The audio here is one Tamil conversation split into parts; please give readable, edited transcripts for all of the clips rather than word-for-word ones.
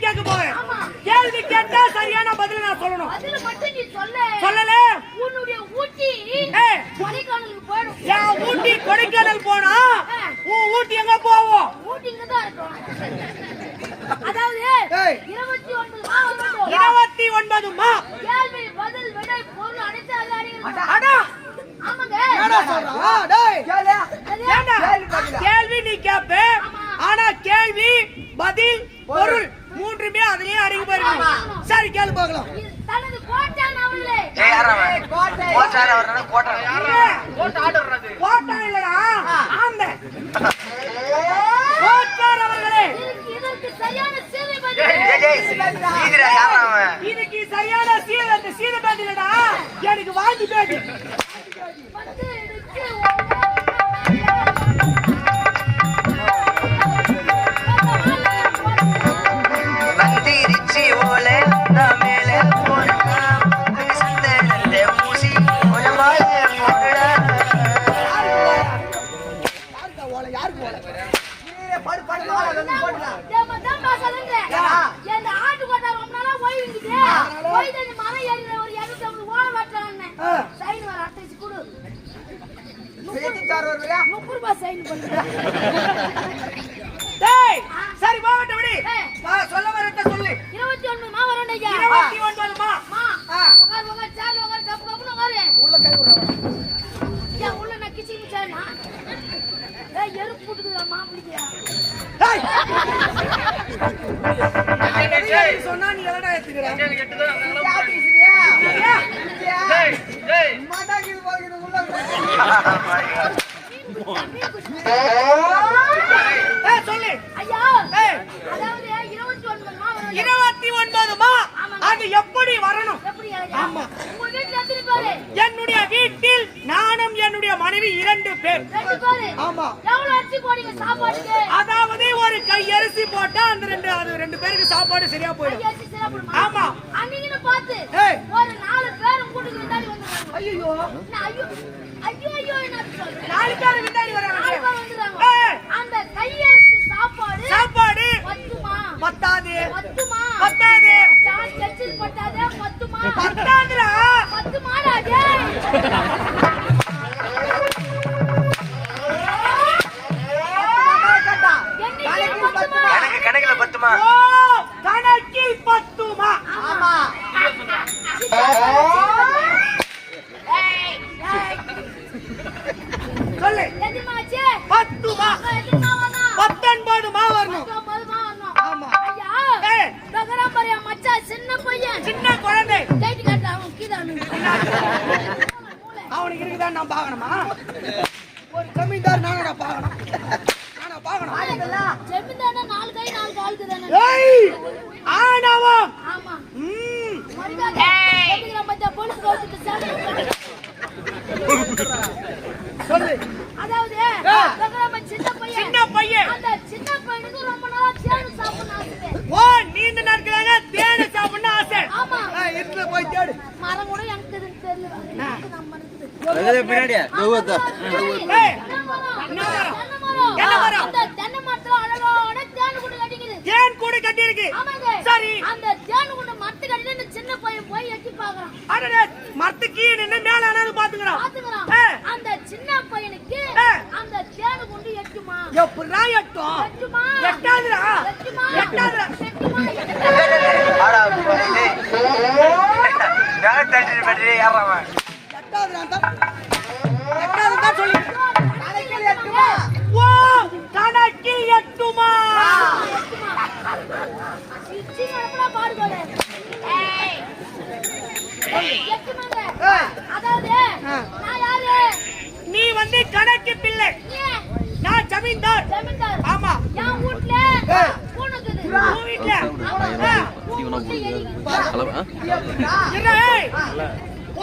கேட்க போறேன். கேள்வி கேட்டா சரியான பதில் நான் சொல்லணும். பதில் மட்டும் நீ சொல்லல. உன்னுடைய ஊட்டி கொடைக்கானலுக்கு போறோம். ஏன் ஊட்டி கொடைக்கானல் போனா ஊட்டி எங்க போவோம்? ஊட்டி இங்க தான் இருக்கும். அதாவது 29 மா கேள்வி பதில் விடை பொருள் அனைத்து அதிகாரிகள். அடா ஆமாங்க. என்னடா சொல்றா? டேய் கேள்வி நீ கேப்ப. ஆனா கேள்வி பதில் பொருள் மூன்றுமே அதுலயே அடங்கி போயிருக்கு. சரி கேளு பார்க்கலாம். தனது கோட்டான் அவர்களே. கோட்டான் அவரனா கோட்டான். கோட்ட ஆடுறது. கோட்டான் இல்லடா. ஆந்த. கோட்டான் அவர்களே. இதற்கு சரியான சீதை பதில். சீதரா யாரா அவன்? இதுக்கு சரியான சீதை பதிலடா. எனக்கு வாங்கி பேடி. வந்து இருக்கு. நந்திரிச்சி ஓலே மேலே போனா சந்தனத்தை மூசி ஒளவாலே போடா. யாருக்கு ஓலை? நீ படு போடலாம். தேமதான் பாசலங்க. இந்த ஆட்டு கோட்டா ரொம்ப நாளா ஓய்வுங்குது. ஓய்தனி மலை ஏறிற ஒரு 250 ஓலை வாட்டறானே. சைன் வர அட்டைச்சு குடு. சேதிக்கார வரலையா? 30 ரூபாய் சைன் பண்ணு. டேய் சரி வாட்ட விடு. சொல்ல வரட்ட சொல்லு. 29 மா வரணும் ஐயா. 29 மா. உட்கார் சார் உட்கார் கப்பு கப்புன்னு உட்காரு. உள்ள கை விடுறா. ஏன் உள்ள நான் கிச்சி கிச்சானா? ஏய் எரு போட்டுக்குடா மாப்பிளையா. டேய் நீ சொன்னா நீ எலடா ஏத்துக்கற? எனக்கு எட்டுதா நல்லா பேசுறியா? டேய் மாட்டாக்கி போகுது உள்ள. சொல்லு ஐயா அதாவது 29 மா வரணும். 29 மா. அது எப்படி வரணும்? எப்படி ஐயா? ஆமா. உங்க வீட்ல எத்தனை பேரு? என்னுடைய வீட்டில் நானும் என்னுடைய மனைவி 2 பேர். 2 பேரு. ஆமா. எவ்வளவு அரிசி போடுங்க சாப்பாடுக்கு? அதாவது ஒரு கை அரிசி போட்டா அந்த 2 பேருக்கு சாப்பாடு சரியா போயிடும். அரிசி சாப்பிடுமா? ஆமா. அன்னைக்கு பார்த்து ஒரு 4 பேரும் கூட்டிட்டு விட்டாடி வந்தாங்க. ஐயோ ஐயோ என்ன சொல்றேன்? 4 பேர் விட்டாடி வராங்க. 4 பேர் வந்துறாங்க. அந்த கை அரிசி சாப்பாடு பத்துமா? பத்தாது. சான் கச்சில் பத்தாதே பத்துமா? பத்தாதுடா. பத்துமாடா டேய். கணக்குல பத்துமா? ஓ கணக்கில் பத்துமா? ஆமா. சொல்லு. எதிமாச்சே 10 மா. 19 மா வரணும். 19 மா வரணும். ஆமா. ஐயா தகராபரியா மச்சான் சின்ன பையன் சின்ன குழந்தை கைட்டி காட்ட அவன் கீதானு. அவனுக்கு இருக்குதா நான் பார்க்கணுமா? ஒரு ஜமீன்தார் நானடா பார்க்கணும். ஜமீன்தானா 4 கை 4 காலுக்கு தானே. ஏய் ஆனவம். ஆமா. மரியாதை. எதுக்குற மச்சா போலீஸ் கோர்ட்டுக்கு சாடி. சொல்லு. அதாவது தகராப சின்ன பையன். அந்த சின்ன பையனுக்கு ரொம்ப நாளா தேன் சாப்பிடணும் ஆசை. ஓ நீண்ட நாட்களாக தேன் சாப்பிடணும் ஆசை. ஆமா. இதுல போய் தேடு. மரம் கூட எனக்கு தெரியல. எனக்கு நம்ம இருக்குது. அது பின்னாடியா? ஏய் என்ன மரம்? அந்த தென்னை மரத்துல அழகான தேன் கூடு கட்டிக்குது. தேன் கூடு கட்டி இருக்கு. ஆமாங்க. சரி. அந்த தேன் கூடு மரத்து கட்டில இந்த சின்ன பையன் போய் எட்டி பார்க்கறான். அடடே மரத்துக்கு நின்னு மேல ஆனாது பாத்துக்கறான். அந்த சின்ன பையனுக்கு அந்த தேன் கூடு எட்டுமா? எப்பறா எட்டும்? எட்டுமா? எட்டாதுடா. எட்டாதுடா. ஆடா டேய். நான் தட்டி பண்றே யாரவன்? எட்டாதுடா சொல்லு. கணக்கில் எட்டுமா? ஓ கணக்கில் எட்டுமா? சிச்சி நடப்படா பாடுகோலே. ஏய் எட்டுமாங்க. அதாவது நான் யாரு? நீ வந்து கணக்கு பிள்ளை. நான் ஜமீன்தார். ஆமா. என் வீட்ல பூனைக்குது. உன் வீட்ல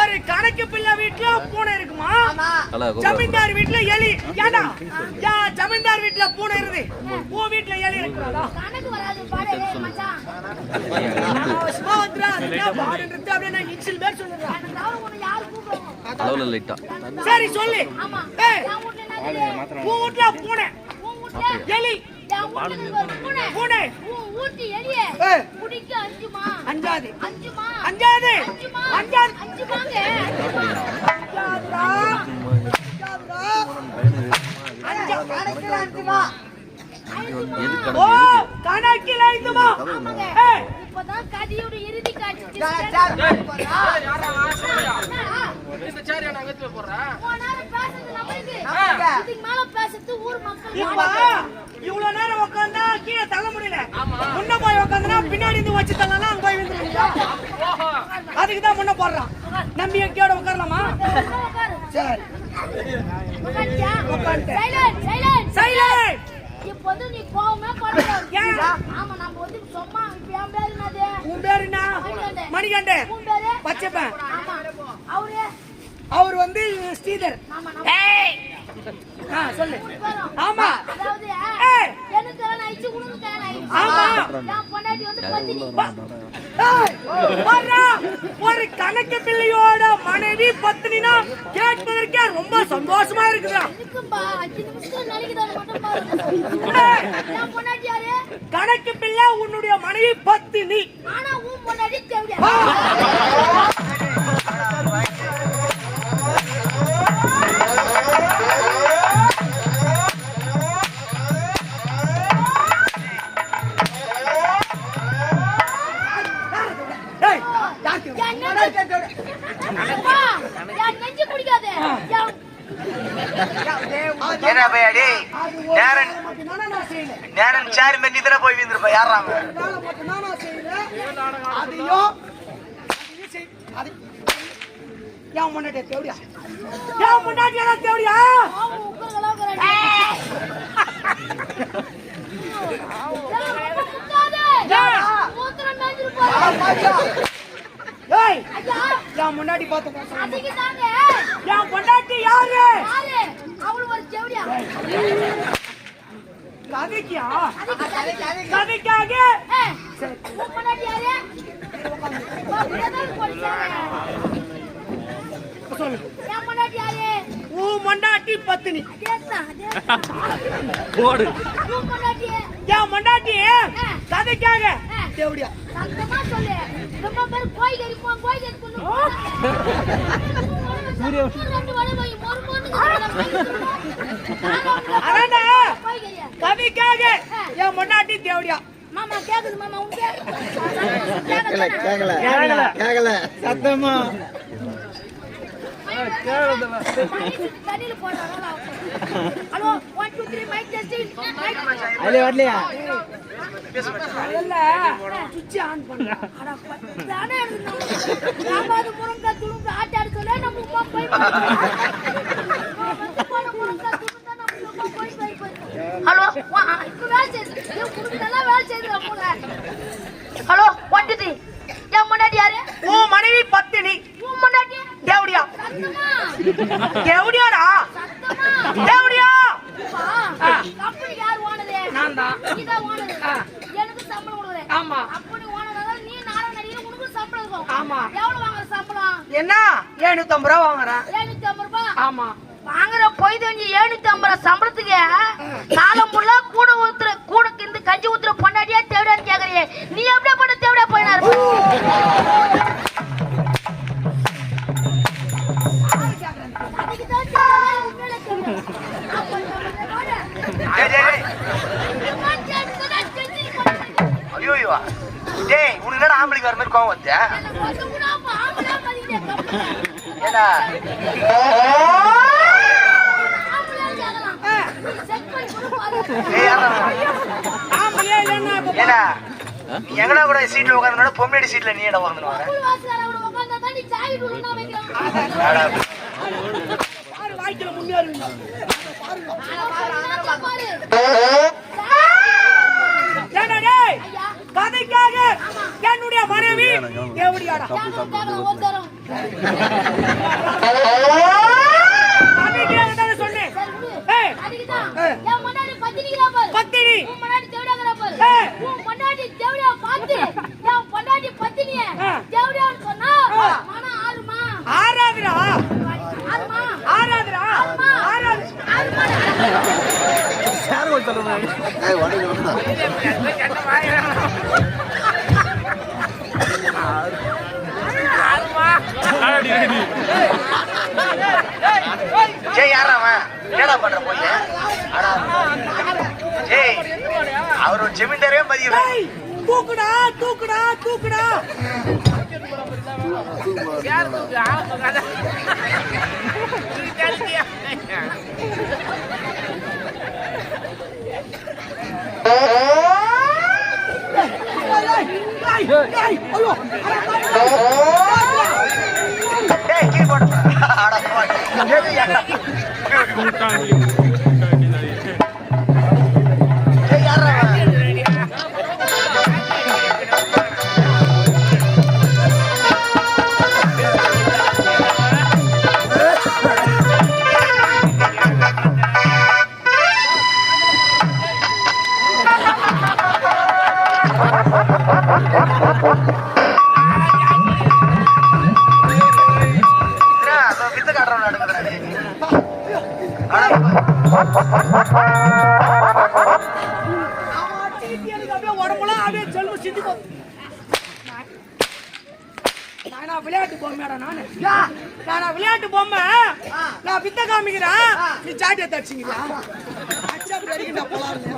ஒரு கணக்கு பிள்ளை வீட்ல பூனை இருக்குமா? ஜமீன்தார் வீட்ல எலி. ஏண்டா ஜமீன்தார் வீட்ல பூனை இருக்கு, உன் வீட்ல எலி இருக்குறா? கணக்கு வராது பாடே மச்சான். சும்மா வந்துடா. அதுதான் பாடுன்றது அப்படியே நான் இன்சில் பேர் சொல்லுறேன். எனக்கு உன்னை யாரு கூப்பிடுவாங்க? அளவுல லைட்டா. சரி சொல்லு. ஆமா. ஏய் என் வீட்ல என்ன? உன் வீட்ல பூனை, உன் வீட்ல எலி. என் வீட்டுக்கு ஒரு பூனை. பூனை. உன் வீட்டு எலியே. குடிக்க 5 மா. அஞ்சாது. 5 மா. அஞ்சாது. 5 மா. அஞ்சாது. 5 மாங்க. ஓ கணக்கில் 5 மா. இப்பதான் கதையோட இறுதி காட்சி. இந்த சேர் நான் அங்கத்துல போறேன். பேசுறது நம்மளுக்கு. இதுக்கு மேல பேசுறது ஊர் மக்கள். இப்ப இவ்வளவு நேரம் உட்கார்ந்தா கீழே தள்ள முடியல. முன்ன போய் உட்கார்ந்தா பின்னாடி இருந்து வச்சு தள்ளலாம் அங்க போய் விழுந்துருவீங்க. அதுக்கு தான் முன்ன போடுறான். நம்பி எங்கேயோட உட்காரலாமா? சரி. உட்கார்ந்தியா? உட்கார்ந்தேன். Silent silent silent. இப்போது நீ கோவமே படக்கூடாது. ஏன்? ஆமா நம்ம வந்து சும்மா இப்ப என் பேரு என்னது? உன் பேரு என்ன? மணிகண்டன். உன் பேரு? பச்சப்பன். ஆமா. அவரு? அவர் வந்து ஸ்ரீதர். ஆமா. ஏய் சொல்லு. ஆமா. அதாவது ஏய் எனக்கு தேவை ஐச்சு உனக்கு தேவை ஐச்சு. ஆமா. நான் பொண்டாட்டி வந்து பத்தினி. ஏய் வர்றா. ஒரு கணக்கு பிள்ளையோட மனைவி பத்தினினா கேட்பதற்கே ரொம்ப சந்தோஷமா இருக்குடா. இருக்கும்பா 5 நிமிஷத்துல நலிக்குதான மட்டும் பாரு. நான் பொண்டாட்டி யாரு? கணக்கு பிள்ளை உன்னுடைய மனைவி பத்தினி. ஆனா உன் பொண்டாட்டி தேவையா? ஏய் டாக்டர். நெஞ்சு குடிக்காதே. என்ன பையாடி நேரன் நான் செய்யல. நேரன் சேர் மென்னி தானே போய் வீந்துருப்பா யாராம வேலை மட்டும் நான் செய்யல. அதையும் செய். அது ஏன் முன்னாடி தேவடியா? ஏன் முன்னாடி எல்லாம் தேவடியா? ஏய் என் முன்னாடி பார்த்து பேசுறேன். என் பொண்டாட்டி யாரு? கதைக்கியா? கதைக்காக சொல்லு. உன் பொண்டாட்டி பத்தினி. போடு. என் பொண்டாட்டி கதைக்காக தேவடியா? சொல்லு ரொம்ப பேர் கோய் கறிப்போம் கோய் கறிப்போம். கவிக்காக என் முன்னாடி தேவடியா? மாமா கேக்குது மாமா உங்க கேக்கல சத்தமா தண்ணியில போடுறாங்க. Hello 1 2 3 mike testing. அதுல வரலையா? இல்ல சுவிட்ச் ஆன் பண்ணு. அட தானே எடுக்கணும். நாம முருங்கா துளுங்க ஆட்ட அடிச்சல நம்ம உமா போய் ஹலோ இப்போ வேலை செய்யுது. உங்களுக்கு நல்லா வேலை செய்யுது போல. ஹலோ 1 2 3 என் முன்னாடி யாரு? உன் மனைவி பத்தினி. உன் முன்னாடி தேவடியா? சத்தமா தேவடியாடா? சத்தமா தேவடியா? கம்பெனி யார் ஓனது? நான் தான். நீதான் ஓனது. எனக்கு சம்பளம் கொடுக்குற. ஆமா. கம்பெனி ஓனதால நீ நானும் நடிகர் உனக்கு சம்பளம் இருக்கும். ஆமா. எவ்வளவு வாங்குற சம்பளம்? என்ன 750 ரூபா வாங்குறேன். 750 ரூபாய். ஆமா. வாங்குற போய் தெரிஞ்சு 750 சம்பளத்துக்கு காலம் ஃபுல்லா கூட ஊத்துற கூட இந்த கஞ்சி ஊத்துற பொண்டாட்டியா தேவடான்னு கேக்குறியே. நீ எப்படியா பண்ண தேவடா போயினா இருப்ப? அதுக்கு தான் தேவடா உண்மையில தெரியும். அப்ப ஐயோ டேய் உனக்கு என்னடா ஆம்பளைக்கு வர மாதிரி கோவம் வச்சா? ஏடா ஏடா நீ எங்கடா கூட சீட்ல உட்கார்ந்தா பொம்மைடி சீட்ல நீ ஏடா உட்கார்ந்து வர? பாரு வாய்க்குல முன்னேறுங்க. கதைக்காக என்னுடைய மனைவி தேவடியாடா? சொன்னேன் பத்தினி. ஆறாதுரா ஆறாதுரா ஆறாது ஜெய் யாரா அவன் என்னடா பண்ற போய் ஜெய் அவர் ஒரு ஜமீன்தாரே மதியம் ஏய், தூக்குடா தூக்குடா தூக்குடா. யார் தூக்கு? ஏய், ஏய், ஐயோ. டேய் கீ போடு அட போய் ஜெய் யாரா வித்து காட்டுறவன் அடுக்கிறாரு உடம்புலாம் அப்படியே செல்வ சிந்தி போ. நானா விளையாட்டு பொம்மையாடா நானு? நானா விளையாட்டு பொம்மை? நான் வித்த காமிக்கிறேன், நீ சாட்டியை தடிச்சிங்கிறியா? அடிச்சா அப்படி அடிக்கண்டா போலாம்னு.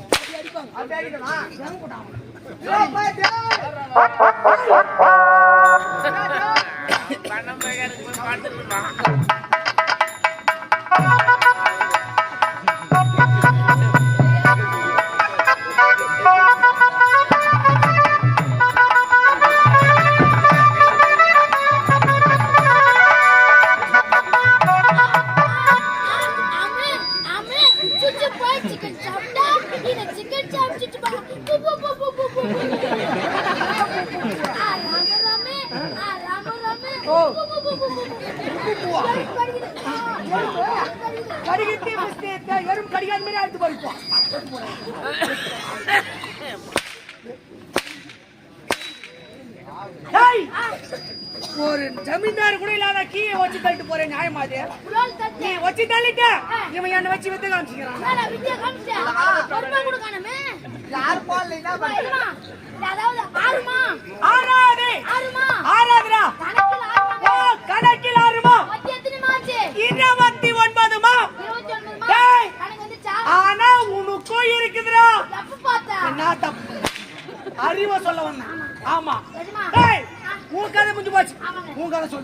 அப்படி அடிப்பாங்க. அப்படி அடிக்கணுமா? ஏன் போட்டான்? பணம் பேருக்கு போய் பார்த்துருமா? கடிகிட்டு எறும் கடிக்காத மாதிரி அழுத்து போயிருப்போம். ஒரு ஜமீன்தார் கூட இல்லாத கீழே வச்சு தள்ளிட்டு போறேன் நியாயமாது? நீ வச்சு தள்ளிட்ட, இவன் என்ன வச்சு வித்து காமிச்சுக்கிறான். ஆறாவதுடா. கணக்கில் 6மா? 29மா? ஆனா உனக்கும் இருக்குதுடா. என்ன தப்பு? அறிவ சொல்ல வந்தேன். ஆமா. உன் கதை முடிஞ்சு போச்சு. உன் கதை சொல்லு.